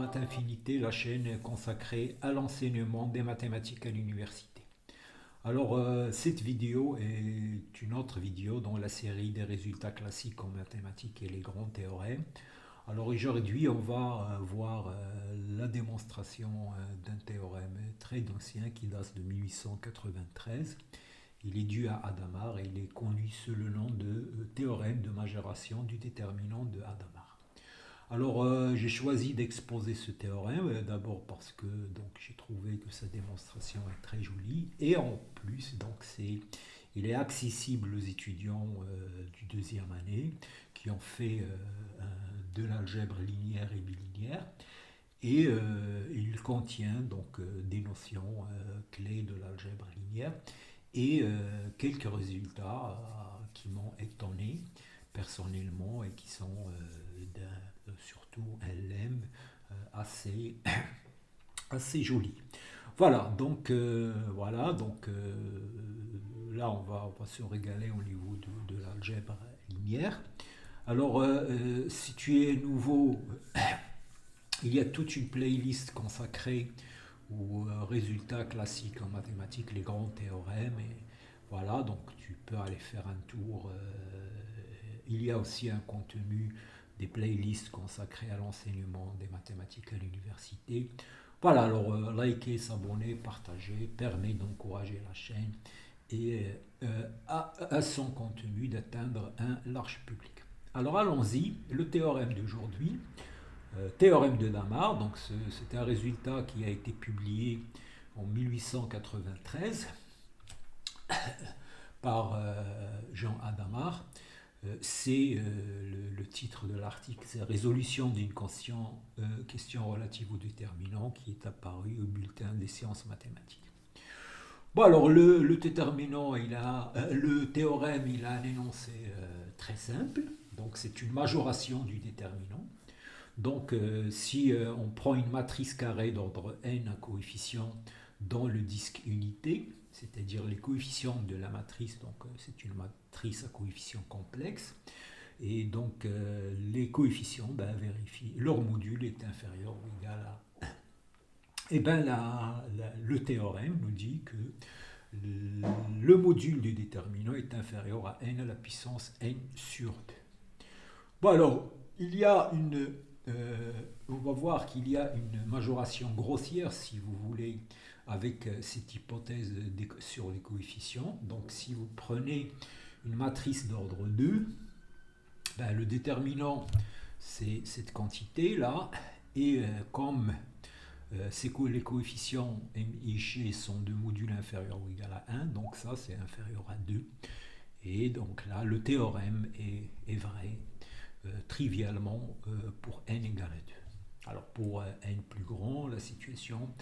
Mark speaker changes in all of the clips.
Speaker 1: Math Infinité, la chaîne consacrée à l'enseignement des mathématiques à l'université. Alors, cette vidéo est une autre vidéo dans la série des résultats classiques en mathématiques et les grands théorèmes. Alors aujourd'hui, on va voir la démonstration d'un théorème très ancien qui date de 1893. Il est dû à Hadamard et il est connu sous le nom de théorème de majoration du déterminant de Hadamard. Alors j'ai choisi d'exposer ce théorème d'abord parce que j'ai trouvé que sa démonstration est très jolie et en plus il est accessible aux étudiants du deuxième année qui ont fait de l'algèbre linéaire et bilinéaire et il contient des notions clés de l'algèbre linéaire et quelques résultats qui m'ont étonné personnellement et qui sont surtout un lemme assez, assez joli. Voilà, là on va se régaler au niveau de l'algèbre linéaire. Alors, si tu es nouveau, il y a toute une playlist consacrée aux résultats classiques en mathématiques, les grands théorèmes. Et voilà, donc tu peux aller faire un tour. Il y a aussi un contenu des playlists consacrées à l'enseignement des mathématiques à l'université. Voilà, alors liker, s'abonner, partager permet d'encourager la chaîne et à son contenu d'atteindre un large public. Alors allons-y, le théorème d'aujourd'hui, théorème de Hadamard, donc c'est un résultat qui a été publié en 1893 par Jean Hadamard. C'est le titre de l'article, c'est Résolution d'une question relative au déterminant qui est apparu au bulletin des sciences mathématiques. Bon alors le déterminant, le théorème, il a un énoncé très simple, donc c'est une majoration du déterminant. Donc si on prend une matrice carrée d'ordre n à coefficients dans le disque unité, c'est-à-dire les coefficients de la matrice, donc c'est une matrice à coefficients complexes, et donc les coefficients vérifient leur module est inférieur ou égal à 1. Et bien le théorème nous dit que le module du déterminant est inférieur à n à la puissance n sur 2. Bon alors, on va voir qu'il y a une majoration grossière, si vous voulez, avec cette hypothèse sur les coefficients. Donc si vous prenez une matrice d'ordre 2, le déterminant c'est cette quantité-là, et comme les coefficients m et g sont de module inférieur ou égal à 1, donc ça c'est inférieur à 2. Et donc là, le théorème est vrai trivialement pour n égale à 2. Alors pour n plus grand, la situation,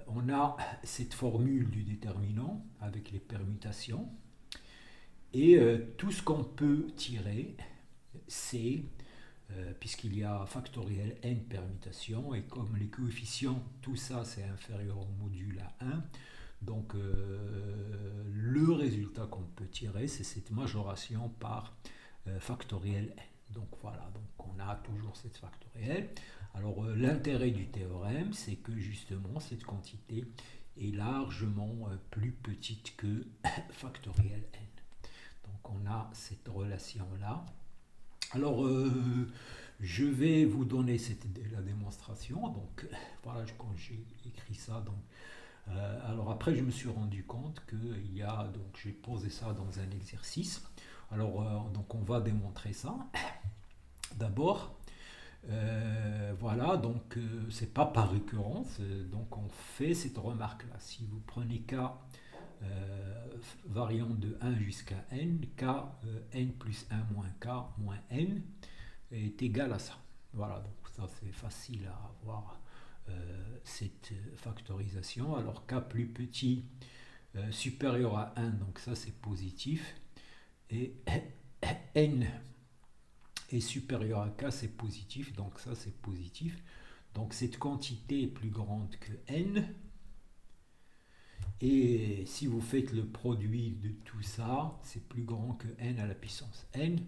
Speaker 1: on a cette formule du déterminant avec les permutations, et tout ce qu'on peut tirer, c'est, puisqu'il y a factoriel n permutations, et comme les coefficients, tout ça c'est inférieur au module à 1, donc le résultat qu'on peut tirer, c'est cette majoration par factoriel n. Donc voilà, donc on a toujours cette factorielle. Alors l'intérêt du théorème, c'est que justement cette quantité est largement plus petite que factoriel n. Donc on a cette relation-là. Alors je vais vous donner la démonstration. Donc voilà, quand j'ai écrit ça, alors après je me suis rendu compte que j'ai posé ça dans un exercice. Alors donc on va démontrer ça. D'abord, voilà, donc c'est pas par récurrence, donc on fait cette remarque-là. Si vous prenez k variant de 1 jusqu'à n, k n plus 1 moins k moins n est égal à ça. Voilà, donc ça c'est facile à avoir cette factorisation. Alors k plus petit supérieur à 1, donc ça c'est positif, et n est supérieur à k, c'est positif, donc ça c'est positif. Donc cette quantité est plus grande que n. Et si vous faites le produit de tout ça, c'est plus grand que n à la puissance n.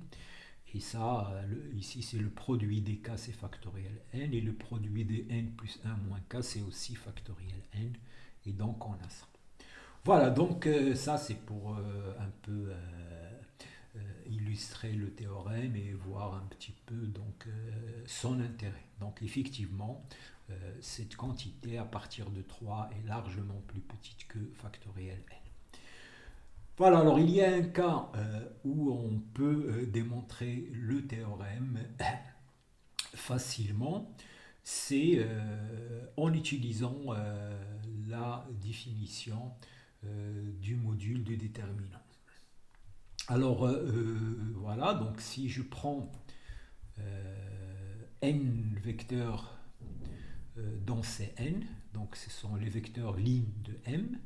Speaker 1: Et ça, ici, c'est le produit des k, c'est factoriel n, et le produit des n plus 1 moins k, c'est aussi factoriel n. Et donc, on a ça. Voilà, donc ça, c'est pour un peu illustrer le théorème et voir un petit peu donc, son intérêt. Donc, effectivement, cette quantité à partir de 3 est largement plus petite que factoriel n. Voilà, alors il y a un cas où on peut démontrer le théorème facilement, c'est en utilisant la définition du module de déterminant. Alors voilà, donc si je prends n vecteurs dans Cn, donc ce sont les vecteurs lignes de M.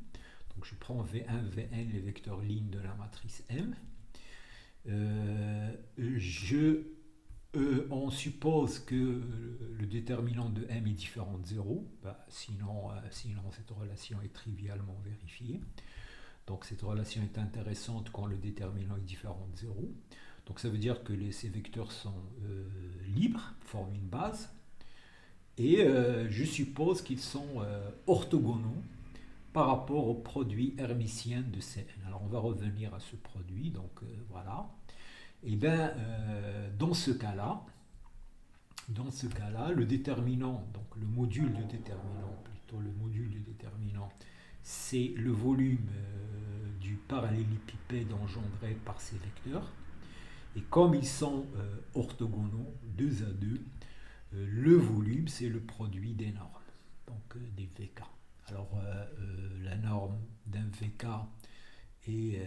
Speaker 1: Donc je prends V1, Vn, les vecteurs lignes de la matrice M. On suppose que le déterminant de M est différent de 0. Sinon, cette relation est trivialement vérifiée. Donc cette relation est intéressante quand le déterminant est différent de 0. Donc ça veut dire que ces vecteurs sont libres, forment une base. Et je suppose qu'ils sont orthogonaux par rapport au produit hermitien de Cn. Alors on va revenir à ce produit, donc voilà. Et bien dans ce cas-là, le déterminant, donc le module de déterminant, c'est le volume du parallélépipède engendré par ces vecteurs. Et comme ils sont orthogonaux, 2 à 2, le volume c'est le produit des normes, donc des VK. Alors, la norme d'un VK est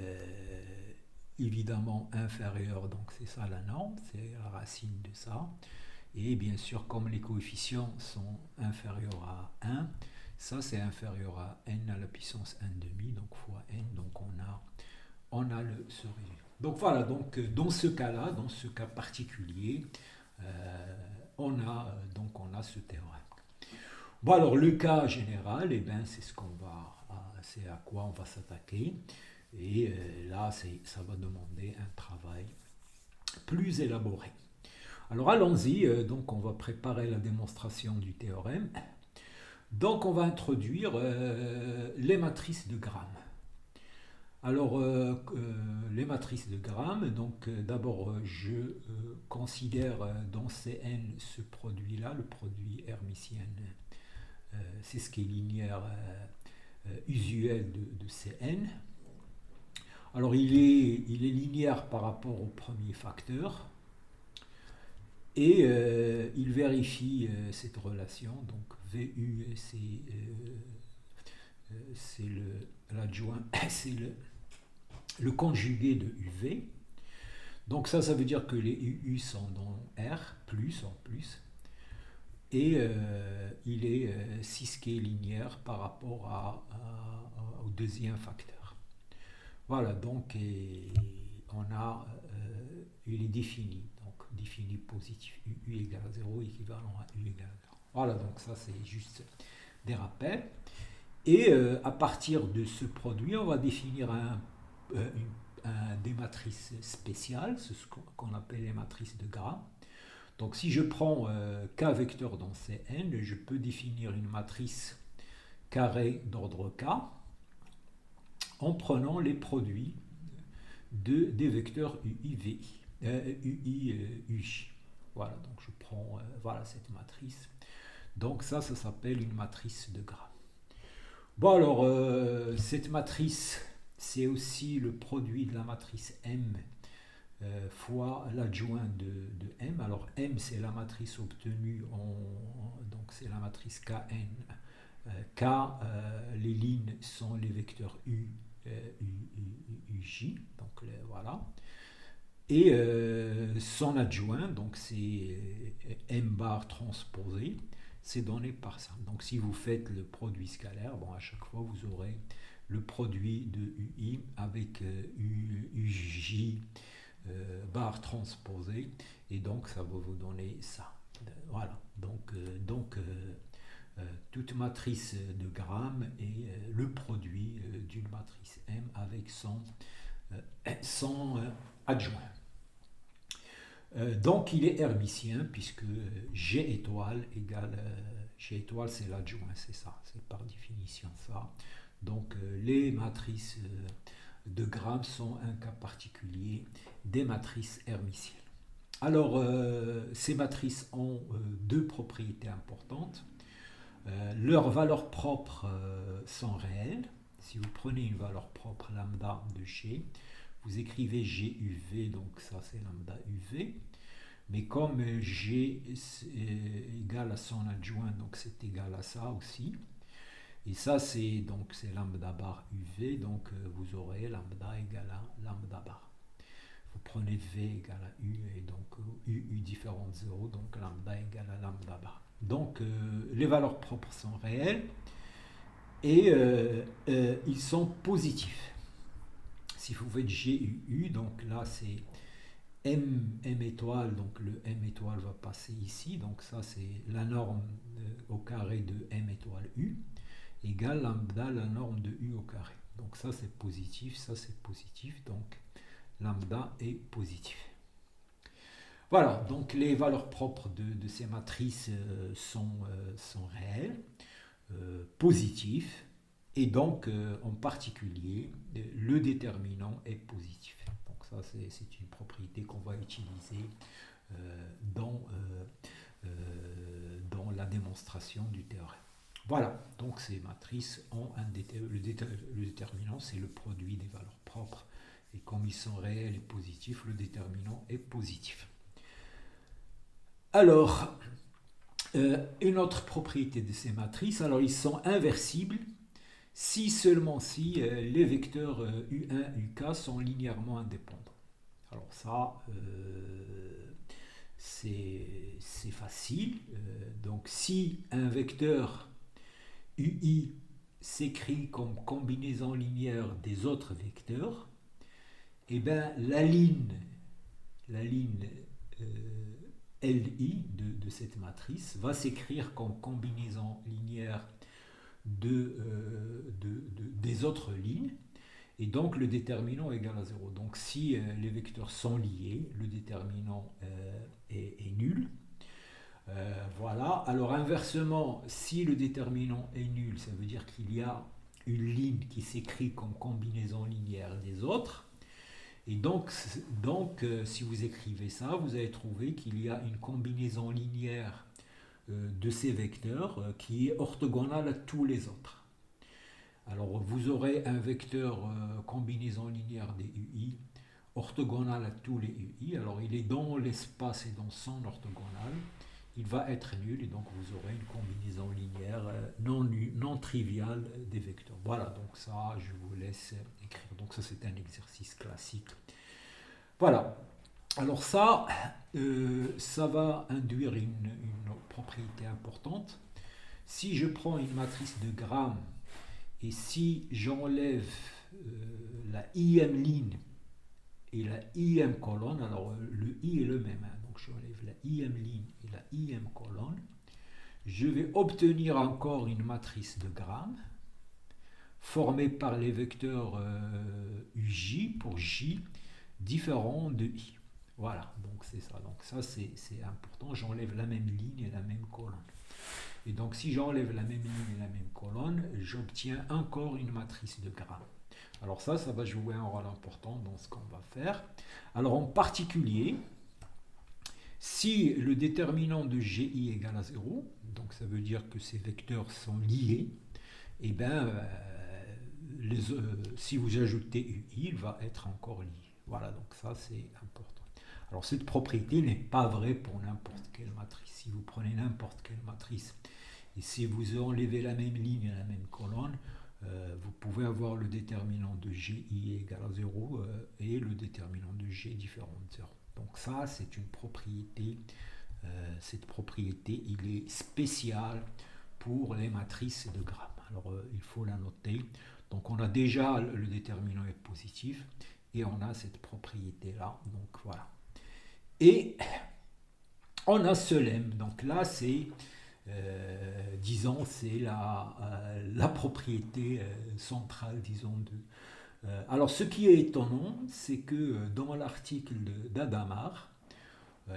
Speaker 1: évidemment inférieure, donc c'est ça la norme, c'est la racine de ça. Et bien sûr, comme les coefficients sont inférieurs à 1, ça c'est inférieur à n à la puissance 1,5, donc fois n, donc on a ce résultat. Donc voilà, donc dans ce cas-là, dans ce cas particulier, on a ce théorème. Bon alors le cas général, c'est à quoi on va s'attaquer, et là ça va demander un travail plus élaboré. Alors allons-y, donc on va préparer la démonstration du théorème. Donc on va introduire les matrices de Gram. Alors les matrices de Gram, donc d'abord je considère dans Cn ce produit-là, le produit hermitien. C'est ce qui est linéaire usuel de Cn. Alors il est linéaire par rapport au premier facteur et il vérifie cette relation. Donc Vu c'est l'adjoint, c'est le conjugué de UV. Donc ça veut dire que les UU sont dans R, plus en plus. Et il est 6K linéaire par rapport au deuxième facteur. Voilà, donc il est défini. Donc défini positif UU égale à 0, équivalent à U égale à 0. Voilà, donc ça c'est juste des rappels. Et à partir de ce produit, on va définir des matrices spéciales, ce qu'on appelle les matrices de Gram. Donc si je prends k vecteurs dans Cn, je peux définir une matrice carrée d'ordre k en prenant les produits des vecteurs UI, UJ. Voilà, donc je prends cette matrice. Donc ça s'appelle une matrice de Gram. Bon alors, cette matrice, c'est aussi le produit de la matrice M fois l'adjoint de M. Alors M, c'est la matrice obtenue, donc c'est la matrice Kn. K, les lignes sont les vecteurs U, UJ, donc voilà. Et son adjoint, donc c'est M bar transposé, c'est donné par ça. Donc si vous faites le produit scalaire, à chaque fois vous aurez le produit de UI avec UJ barre transposée, et donc ça va vous donner ça. Voilà, donc toute matrice de Gram est le produit d'une matrice M avec son adjoint. Donc il est hermitien puisque G étoile égale G étoile c'est l'adjoint, c'est ça, c'est par définition ça. Donc les matrices de Gram sont un cas particulier des matrices hermitiennes. Alors ces matrices ont deux propriétés importantes. Leurs valeurs propres sont réelles. Si vous prenez une valeur propre lambda de G, vous écrivez GUV, donc ça c'est lambda UV. Mais comme G est égal à son adjoint, donc c'est égal à ça aussi. Et ça c'est lambda bar UV, donc vous aurez lambda égal à lambda bar. Vous prenez V égale à U et donc U différent de 0, donc lambda égale à lambda bar. Donc les valeurs propres sont réelles et ils sont positifs. Si vous faites GUU, donc là c'est M étoile, donc le M étoile va passer ici, donc ça c'est la norme au carré de M étoile U, égale lambda la norme de U au carré. Donc ça c'est positif, donc lambda est positif. Voilà, donc les valeurs propres de ces matrices sont réelles, positifs, et donc en particulier le déterminant est positif. Donc ça c'est une propriété qu'on va utiliser dans la démonstration du théorème. Voilà, donc ces matrices ont le déterminant, c'est le produit des valeurs propres, et comme ils sont réels et positifs, le déterminant est positif. Alors, une autre propriété de ces matrices, alors ils sont inversibles si seulement si les vecteurs U1, UK sont linéairement indépendants. Alors ça, c'est facile. Donc si un vecteur UI s'écrit comme combinaison linéaire des autres vecteurs, et bien la ligne LI de cette matrice va s'écrire comme combinaison linéaire des autres lignes, et donc le déterminant est égal à 0. Donc si les vecteurs sont liés, le déterminant est nul. Voilà. Alors inversement, si le déterminant est nul, ça veut dire qu'il y a une ligne qui s'écrit comme combinaison linéaire des autres. Et donc, si vous écrivez ça, vous allez trouver qu'il y a une combinaison linéaire de ces vecteurs qui est orthogonale à tous les autres. Alors, vous aurez un vecteur combinaison linéaire des UI orthogonal à tous les UI. Alors, il est dans l'espace et dans son orthogonal. Il va être nul et donc vous aurez une combinaison linéaire non triviale des vecteurs. Voilà, donc ça, je vous laisse écrire. Donc ça, c'est un exercice classique. Voilà. Alors ça, ça va induire une propriété importante. Si je prends une matrice de Gram et si j'enlève la IM ligne et la IM colonne, alors le I est le même, hein, donc j'enlève la IM ligne et la IM colonne, je vais obtenir encore une matrice de Gram formée par les vecteurs UJ pour J différents de I. Voilà, donc c'est ça. Donc ça c'est important, j'enlève la même ligne et la même colonne. Et donc si j'enlève la même ligne et la même colonne, j'obtiens encore une matrice de Gram. Alors ça va jouer un rôle important dans ce qu'on va faire. Alors en particulier, si le déterminant de GI est égal à 0, donc ça veut dire que ces vecteurs sont liés, et bien si vous ajoutez UI, il va être encore lié. Voilà, donc ça c'est important. Alors cette propriété n'est pas vraie pour n'importe quelle matrice. Si vous prenez n'importe quelle matrice, et si vous enlevez la même ligne et la même colonne, vous pouvez avoir le déterminant de GI égal à 0 et le déterminant de G différent de 0. Donc ça, c'est une propriété. Cette propriété, il est spécial pour les matrices de Gram. Alors, il faut la noter. Donc, on a déjà le déterminant est positif et on a cette propriété-là. Donc, voilà. Et on a ce lemme. Donc là, c'est... disons, c'est la propriété centrale, disons, alors, ce qui est étonnant, c'est que dans l'article d'Adamar,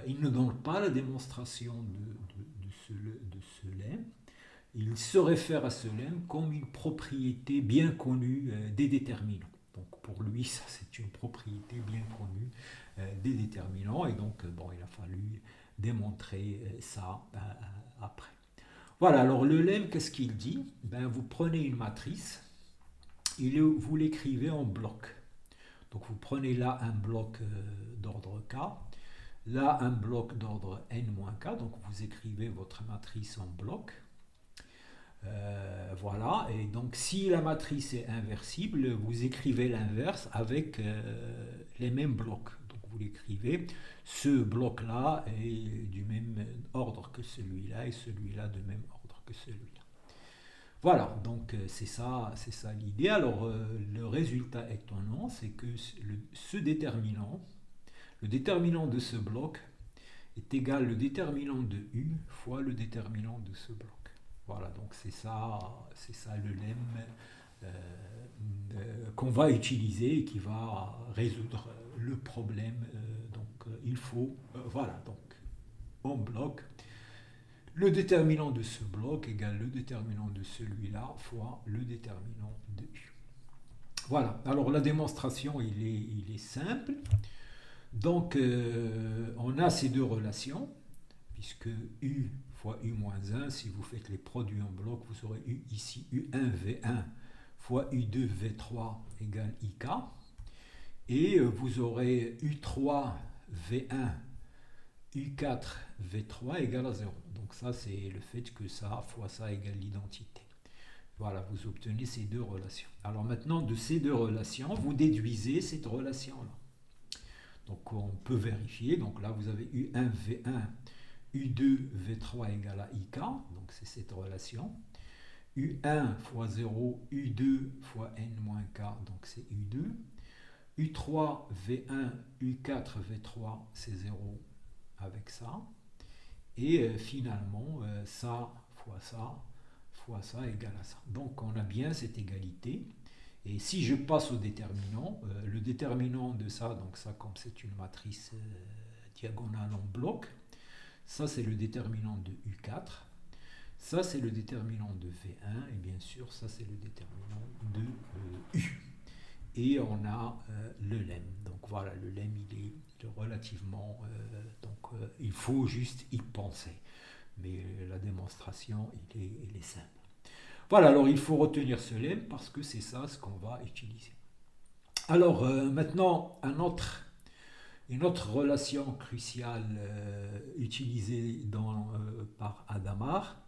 Speaker 1: Il ne donne pas la démonstration de ce lemme. Il se réfère à ce lemme comme une propriété bien connue des déterminants. Donc pour lui, ça c'est une propriété bien connue des déterminants, et donc bon, il a fallu démontrer ça après. Voilà, alors le lemme, qu'est-ce qu'il dit? Ben, vous prenez une matrice et vous l'écrivez en bloc. Donc vous prenez là un bloc d'ordre K, là un bloc d'ordre n-K, donc vous écrivez votre matrice en bloc. Voilà, et donc si la matrice est inversible, vous écrivez l'inverse avec les mêmes blocs. Donc vous l'écrivez, ce bloc-là est du même ordre que celui-là, et celui-là de même ordre que celui-là. Voilà, donc c'est ça l'idée. Alors le résultat étonnant, c'est que ce déterminant, le déterminant de ce bloc est égal au déterminant de U fois le déterminant de ce bloc. Voilà, donc c'est ça le lemme qu'on va utiliser et qui va résoudre le problème. Donc il faut, voilà, donc en bloc, le déterminant de ce bloc égale le déterminant de celui-là fois le déterminant de U. Voilà, alors la démonstration, il est simple. Donc on a ces deux relations, puisque U fois U moins 1, si vous faites les produits en bloc, vous aurez U ici U1V1 fois U2V3 égale IK. Et vous aurez U3V1 U4V3 égale à 0. Donc ça, c'est le fait que ça fois ça égale l'identité. Voilà, vous obtenez ces deux relations. Alors maintenant, de ces deux relations, vous déduisez cette relation-là. Donc on peut vérifier. Donc là, vous avez U1V1 U2V3 égale à IK, donc c'est cette relation. U1 fois 0, U2 fois n-K, donc c'est U2. U3V1, U4V3, c'est 0 avec ça. Et finalement, ça fois ça égale à ça. Donc on a bien cette égalité. Et si je passe au déterminant, le déterminant de ça, donc ça comme c'est une matrice diagonale en bloc, ça c'est le déterminant de U4, ça c'est le déterminant de V1, et bien sûr ça c'est le déterminant de U. Et on a le lemme. Donc voilà, le lemme il est relativement... il faut juste y penser. Mais la démonstration il est simple. Voilà, alors il faut retenir ce lemme parce que c'est ça ce qu'on va utiliser. Alors maintenant, une autre relation cruciale utilisée par Hadamard,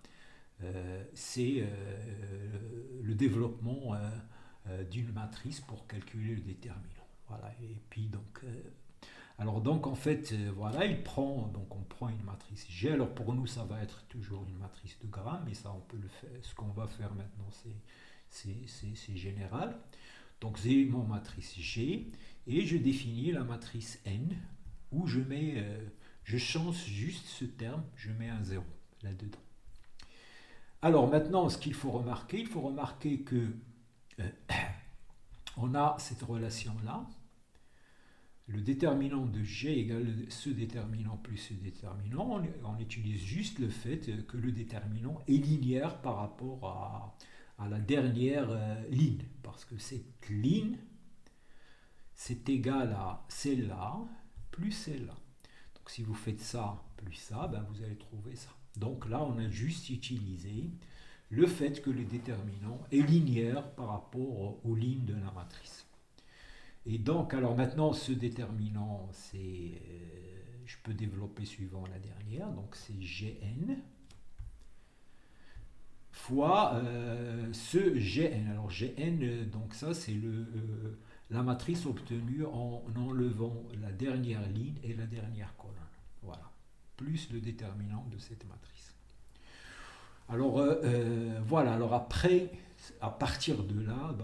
Speaker 1: c'est le développement d'une matrice pour calculer le déterminant. Voilà, et puis donc... alors donc en fait, voilà, on prend une matrice G. Alors pour nous, ça va être toujours une matrice de Gram, mais ça on peut le faire. Ce qu'on va faire maintenant, c'est général. Donc j'ai mon matrice G et je définis la matrice N où je change juste ce terme, je mets un 0 là-dedans. Alors maintenant, ce qu'il faut remarquer, que on a cette relation-là. Le déterminant de G égale ce déterminant plus ce déterminant. On utilise juste le fait que le déterminant est linéaire par rapport à la dernière ligne. Parce que cette ligne, c'est égal à celle-là plus celle-là. Donc si vous faites ça plus ça, ben vous allez trouver ça. Donc là, on a juste utilisé le fait que le déterminant est linéaire par rapport aux lignes de la matrice. Et donc, alors maintenant, ce déterminant, je peux développer suivant la dernière, donc c'est Gn fois ce Gn. Alors Gn, donc ça c'est la matrice obtenue en enlevant la dernière ligne et la dernière colonne. Voilà, plus le déterminant de cette matrice. Alors voilà, alors après, à partir de là,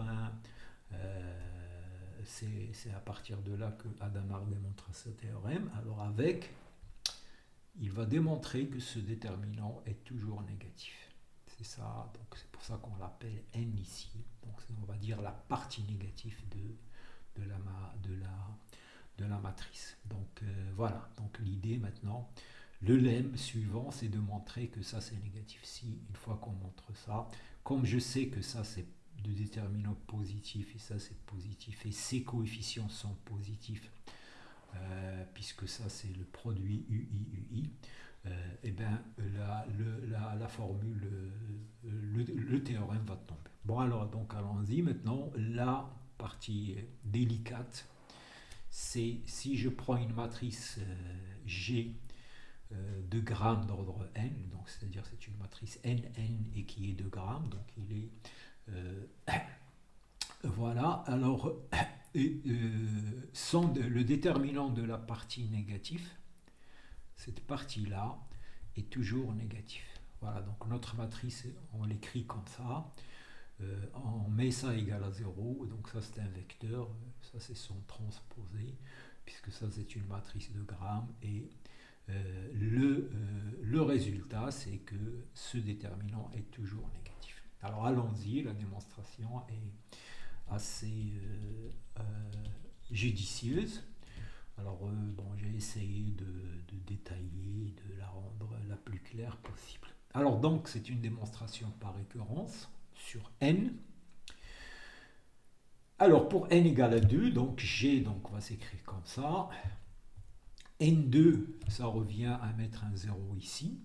Speaker 1: c'est à partir de là que Hadamard démontre ce théorème. Alors il va démontrer que ce déterminant est toujours négatif. C'est ça, donc c'est pour ça qu'on l'appelle N ici. Donc on va dire la partie négative de la matrice. Donc voilà, donc l'idée maintenant, le lemme suivant, c'est de montrer que ça c'est négatif. Si une fois qu'on montre ça, comme je sais que ça c'est de déterminant positif et ça c'est positif et ces coefficients sont positifs, puisque ça c'est le produit UI, et bien la formule, le théorème va tomber. Bon alors donc allons-y maintenant, la partie délicate, c'est si je prends une matrice G de grammes d'ordre n, donc c'est-à-dire c'est une matrice nn et qui est de grammes, donc il est voilà, alors le déterminant de la partie négative, cette partie-là est toujours négatif. Voilà, donc notre matrice, on l'écrit comme ça, on met ça égal à 0, donc ça c'est un vecteur, ça c'est son transposé, puisque ça c'est une matrice de grammes, et le résultat c'est que ce déterminant est toujours négatif. Alors allons-y, la démonstration est assez judicieuse. Alors bon, j'ai essayé de détailler, de la rendre la plus claire possible. Alors donc c'est une démonstration par récurrence sur n. Alors pour n égale à 2, donc G donc, va s'écrire comme ça. N2, ça revient à mettre un 0 ici.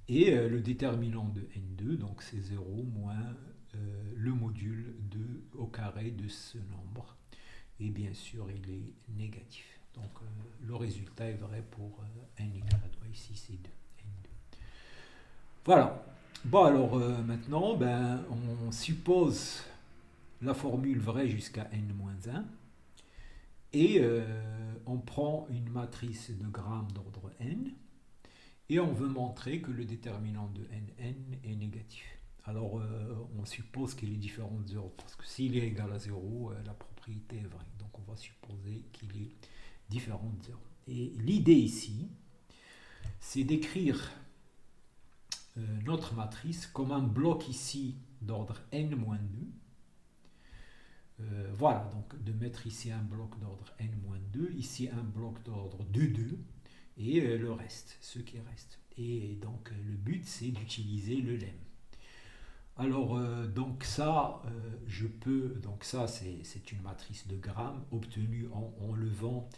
Speaker 1: Et le déterminant de N2, donc c'est 0 moins le module 2 au carré de ce nombre. Et bien sûr, il est négatif. Donc le résultat est vrai pour n égale à 2. Ici, c'est 2. N2. Voilà. Bon, alors maintenant, ben, on suppose la formule vraie jusqu'à n-1. Et on prend une matrice de grammes d'ordre n. Et on veut montrer que le déterminant de nn est négatif. Alors, on suppose qu'il est différent de 0, parce que s'il est égal à 0, la propriété est vraie. Donc, on va supposer qu'il est différent de 0. Et l'idée ici, c'est d'écrire notre matrice comme un bloc ici d'ordre n-2. Voilà, donc de mettre ici un bloc d'ordre n-2, ici un bloc d'ordre de 2, et le reste, ce qui reste. Et donc, le but, c'est d'utiliser le lemme. Alors, donc ça, donc ça, c'est une matrice de grammes obtenue en enlevant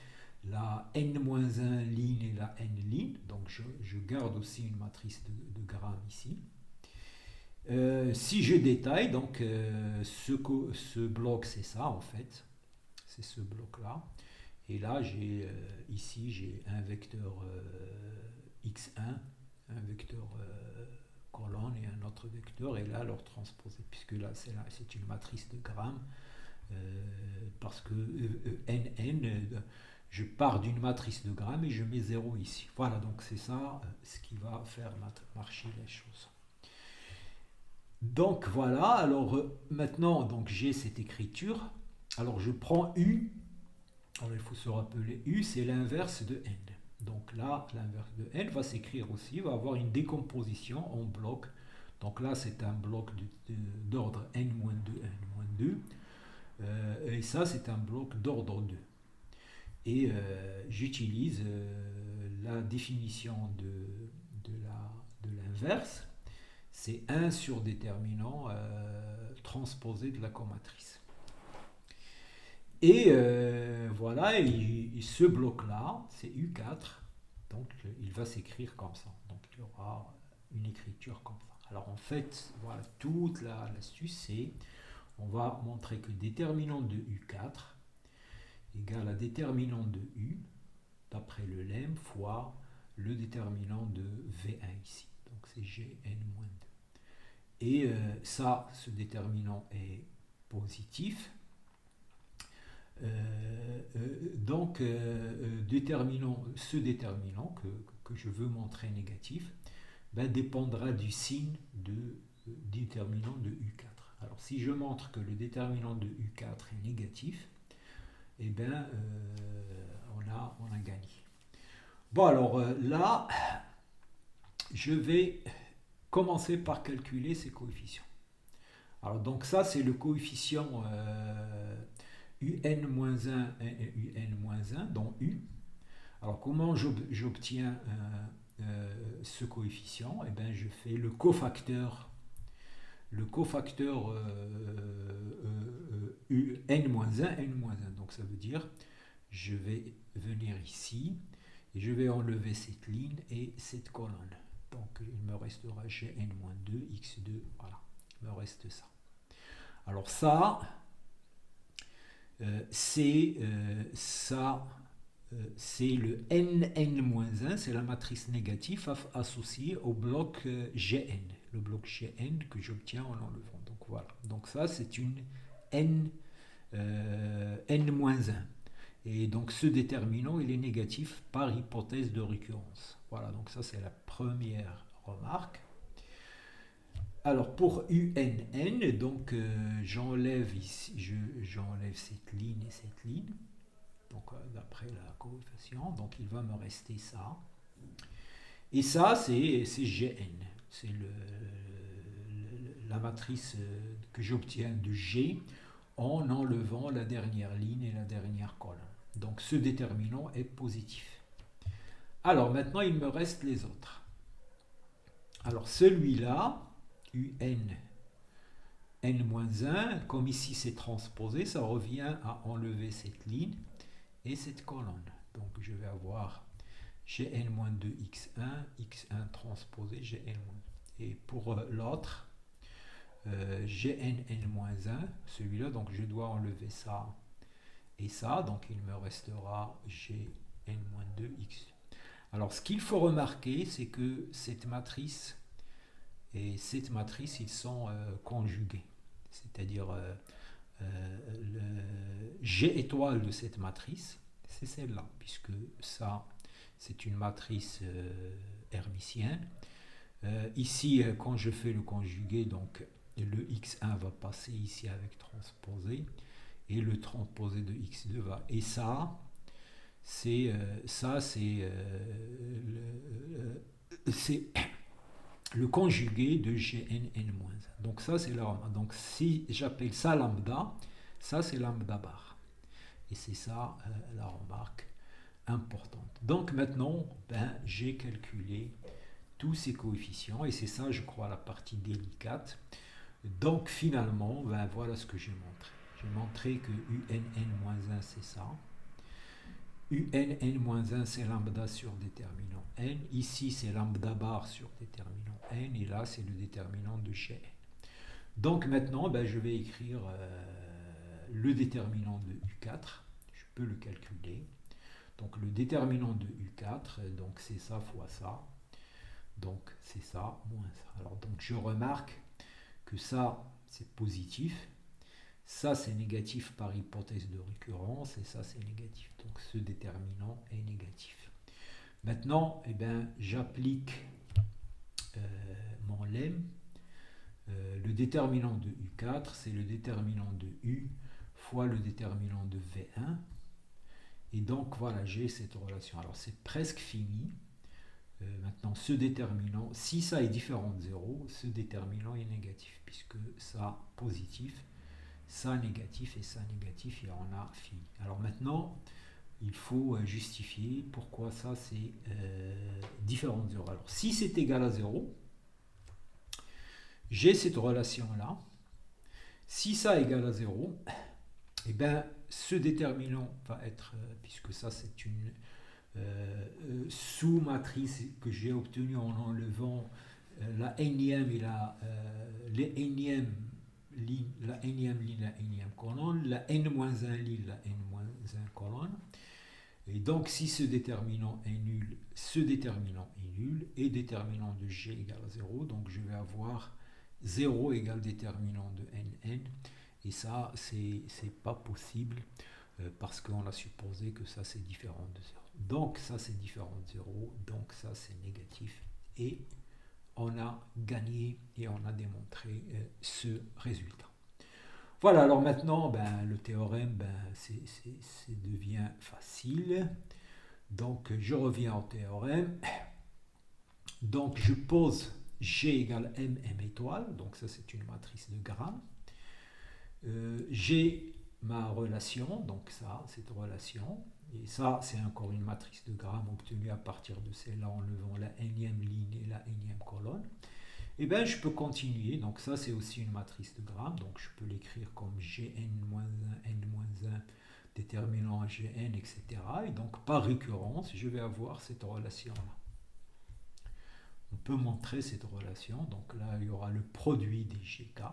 Speaker 1: la n-1 ligne et la n ligne. Donc, je garde aussi une matrice de grammes ici. Si je détaille, donc ce bloc, c'est ça en fait. C'est ce bloc-là. Et là, ici, j'ai un vecteur x1, un vecteur colonne et un autre vecteur, et là leur transposé, puisque là c'est une matrice de grammes, parce que nn, je pars d'une matrice de grammes et je mets 0 ici. Voilà, donc c'est ça ce qui va faire marcher les choses. Donc voilà, alors maintenant donc j'ai cette écriture, alors je prends U, alors il faut se rappeler, U c'est l'inverse de N. Donc là, l'inverse de N va s'écrire aussi, va avoir une décomposition en blocs. Donc là, c'est un bloc d'ordre n-2, n-2. Et ça, c'est un bloc d'ordre 2. Et j'utilise la définition de l'inverse. C'est 1 sur déterminant transposé de la comatrice. Et voilà, et ce bloc-là, c'est U4, donc il va s'écrire comme ça. Donc il y aura une écriture comme ça. Alors en fait, voilà, toute l'astuce, c'est, on va montrer que déterminant de U4 égale à déterminant de U, d'après le lemme, fois le déterminant de V1 ici. Donc c'est Gn-2. Et ça, ce déterminant est positif. Donc, ce déterminant que je veux montrer négatif dépendra du signe du déterminant de U4. Alors, si je montre que le déterminant de U4 est négatif, eh bien, on a gagné. Bon, alors là, je vais commencer par calculer ces coefficients. Alors, donc ça, c'est le coefficient UN-1 et UN-1 dont U. Alors comment j'obtiens ce coefficient? Eh bien, je fais le cofacteur n-1, n-1. Donc ça veut dire, je vais venir ici et je vais enlever cette ligne et cette colonne. Donc il me restera Gn-2, x2, voilà, il me reste ça. Alors ça, c'est le nn-1, c'est la matrice négative associée au bloc Gn, le bloc Gn que j'obtiens en enlevant. Donc voilà, donc ça c'est une n-1. Et donc ce déterminant il est négatif par hypothèse de récurrence. Voilà, donc ça c'est la première remarque. Alors pour UNN, donc j'enlève ici, j'enlève cette ligne et cette ligne. Donc d'après la coefficient, donc il va me rester ça. Et ça c'est Gn, c'est la matrice que j'obtiens de G en enlevant la dernière ligne et la dernière colonne. Donc ce déterminant est positif. Alors maintenant il me reste les autres. Alors celui-là, UN n-1, comme ici c'est transposé, ça revient à enlever cette ligne et cette colonne. Donc je vais avoir Gn-2 x1 transposé Gn-. Et pour l'autre, Gn-1, celui-là, donc je dois enlever ça et ça, donc il me restera Gn-2 x. Alors ce qu'il faut remarquer, c'est que cette matrice et cette matrice, ils sont conjugués. C'est-à-dire le G étoile de cette matrice, c'est celle-là, puisque ça, c'est une matrice hermitienne. Ici, quand je fais le conjugué, donc le x1 va passer ici avec transposé, et le transposé de x2 va. Et ça, c'est le conjugué de Gn-n-. Donc ça c'est la. Donc si j'appelle ça lambda, ça c'est lambda bar. Et c'est ça la remarque importante. Donc maintenant, j'ai calculé tous ces coefficients et c'est ça, je crois, la partie délicate. Donc finalement, voilà ce que j'ai montré. J'ai montré que UNN-1 c'est ça. UNN-1 c'est lambda sur déterminant n. Ici c'est lambda bar sur déterminant n. Et là c'est le déterminant de Gn. Donc maintenant je vais écrire le déterminant de U4. Je peux le calculer. Donc le déterminant de U4, donc c'est ça fois ça. Donc c'est ça moins ça. Alors donc je remarque que ça c'est positif. Ça, c'est négatif par hypothèse de récurrence, et ça, c'est négatif. Donc, ce déterminant est négatif. Maintenant, j'applique mon lemme. Le déterminant de U4, c'est le déterminant de U fois le déterminant de V1. Et donc, voilà, j'ai cette relation. Alors, c'est presque fini. Maintenant, ce déterminant, si ça est différent de 0, ce déterminant est négatif, puisque ça, positif, ça négatif et ça négatif, et on a fini. Alors maintenant, il faut justifier pourquoi ça c'est différent de 0. Alors si c'est égal à 0, j'ai cette relation-là. Si ça est égal à 0, ce déterminant va être, puisque ça c'est une sous-matrice que j'ai obtenue en enlevant la énième et les énièmes ligne, la énième ligne, la énième colonne, la n-1 ligne, la n-1 colonne. Et donc, si ce déterminant est nul, ce déterminant est nul, et déterminant de G égale à 0, donc je vais avoir 0 égale déterminant de nn, et ça, c'est pas possible, parce qu'on a supposé que ça, c'est différent de 0. Donc, ça, c'est différent de 0, donc ça, c'est négatif, et on a gagné et on a démontré ce résultat. Voilà, alors maintenant, le théorème, devient facile. Donc, je reviens au théorème. Donc, je pose G égale M, M étoile. Donc, ça, c'est une matrice de Gram. J'ai ma relation, donc ça, cette relation, et ça, c'est encore une matrice de Gram obtenue à partir de celle-là en levant la énième ligne et la énième colonne. Et bien, je peux continuer. Donc ça, c'est aussi une matrice de Gram. Donc je peux l'écrire comme Gn-1, N-1, déterminant Gn, etc. Et donc, par récurrence, je vais avoir cette relation-là. On peut montrer cette relation. Donc là, il y aura le produit des GK.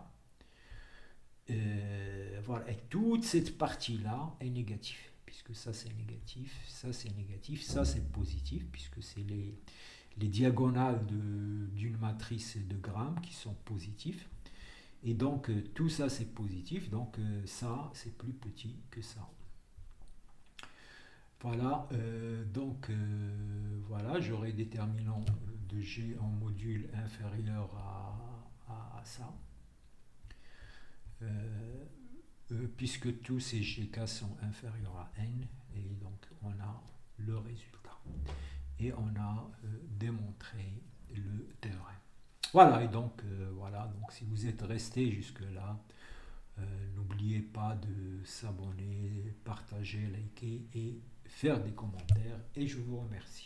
Speaker 1: Voilà. Et toute cette partie-là est négative. Puisque ça, c'est négatif, ça, c'est négatif, ça, c'est positif, puisque c'est les diagonales d'une matrice de Gram qui sont positifs. Et donc tout ça c'est positif, donc ça c'est plus petit que ça. Voilà, voilà, j'aurai déterminant de G en module inférieur à ça, euh, puisque tous ces GK sont inférieurs à n, et donc on a le résultat. Et on a démontré le théorème. Voilà, et donc voilà, donc si vous êtes resté jusque-là, n'oubliez pas de s'abonner, partager, liker et faire des commentaires, et je vous remercie.